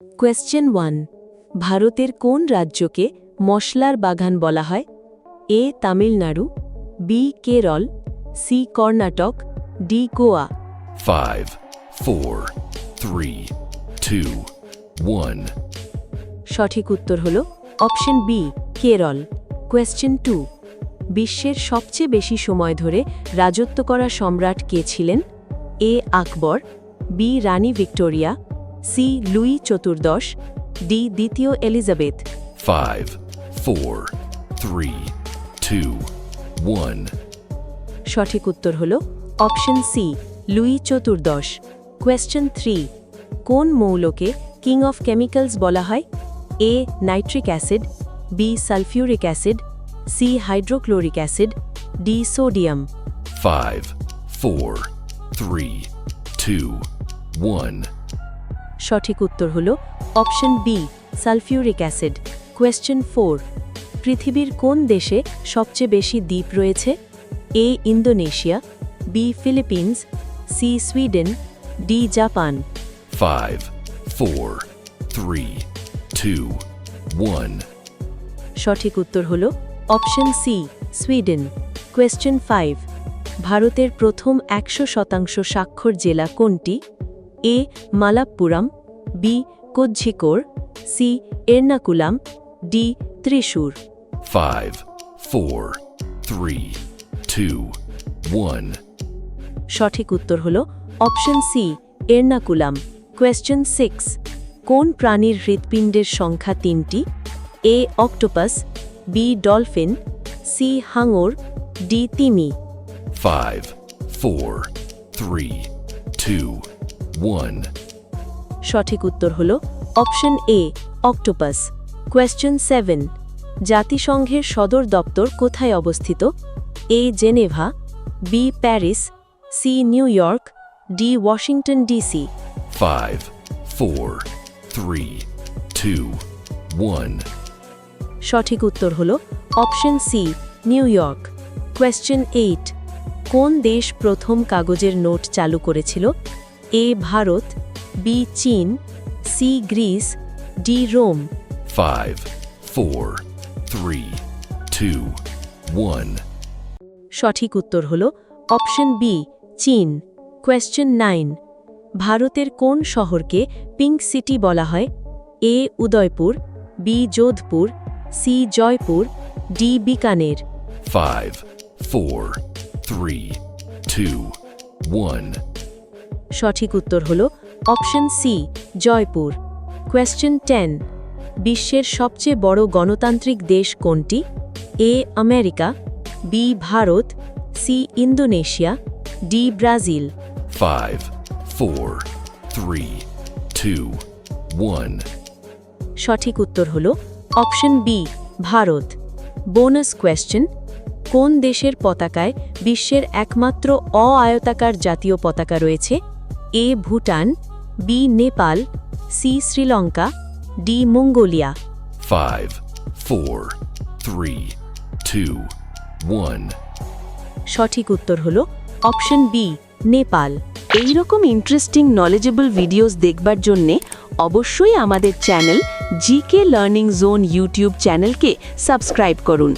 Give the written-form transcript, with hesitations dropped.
Question 1 ভারতের কোন রাজ্যকে মশলার বাগান বলা হয়? A Tamil Nadu, B Kerala, C Karnataka, D Goa. 5, 4, 3, 2, 1. সঠিক উত্তর হল অপশন বি কেরল। কোয়েশ্চেন 2 বিশ্বের সবচেয়ে বেশি সময় ধরে রাজত্ব করা সম্রাট কে ছিলেন? এ আকবর, বি রানী ভিক্টোরিয়া, সি লুই চতুর্দশ, ডি দ্বিতীয় এলিজাবেথ। 5, 4, 3, 2, 1. সঠিক উত্তর হল অপশন সি লুই চতুর্দশ। কোয়েশ্চেন 3 কোন মৌলকে কিং অফ কেমিক্যালস বলা হয়? A nitric acid, B sulphuric acid, C hydrochloric acid, D sodium. 5, 4, 3, 2, 1. সঠিক উত্তর হল option B sulphuric acid. Question 4 পৃথিবীর কোন দেশে সবচেয়ে বেশি দ্বীপ রয়েছে? A Indonesia, B Philippines, C Sweden, D Japan. 5, 4, 3, 2, 1. সঠিক উত্তর হল অপশন সি সুইডেন। কোয়েশ্চেন 5 ভারতের প্রথম 100% স্বাক্ষর জেলা কোনটি? A Malappuram, B Kozhikode, C Ernakulam, D Thrissur. 5, 4, 3, 2, 1. সঠিক উত্তর হল অপশন সি এর্নাকুলাম। কোয়েশ্চেন 6 কোন প্রাণীর হৃৎপিণ্ডের সংখ্যা 3টি? A octopus, B dolphin, C হাঙর, ডি তিমি। 5, 4, 3, 2, 1. সঠিক উত্তর হল অপশন এ অক্টোপাস। কোয়েশ্চেন 7 জাতিসংঘের সদর দপ্তর কোথায় অবস্থিত? A Geneva, B Paris, C New York, D Washington DC. 5, 4, 3, 2, 1. সঠিক উত্তর হল option C New York. Question 8 কোন দেশ প্রথম কাগজের নোট চালু করেছিল? এ ভারত, বি চীন, সি গ্রিস, ডি রোম। 5, 4, 3, 2, 1. সঠিক উত্তর হল অপশন বি চীন। কোয়েশ্চেন 9 ভারতের কোন শহরকে পিঙ্ক সিটি বলা হয়? A Udaipur, B Jodhpur, C Jaipur, D Bikaner. 5, 4, 3, 2, 1. সঠিক উত্তর হল অপশন সি জয়পুর। কোয়েশ্চেন 10 বিশ্বের সবচেয়ে বড় গণতান্ত্রিক দেশ কোনটি? A America, B Bharat, C Indonesia, D Brazil. 5, 4, 3, 2, 1. সঠিক উত্তর হল option B Bharat. Bonus question কোন দেশের পতাকায় বিশ্বের একমাত্র অ-আয়তাকার জাতীয় পতাকা রয়েছে? A Bhutan, B Nepal, C Sri Lanka, D Mongolia. 5, 4, 3, 2, 1. সঠিক উত্তর হল অপশন বি নেপাল। এই রকম ইন্টারেস্টিং নলেজেবল ভিডিওস দেখবার জন্যে অবশ্যই আমাদের channel GK learning zone YouTube চ্যানেলকে সাবস্ক্রাইব করুন।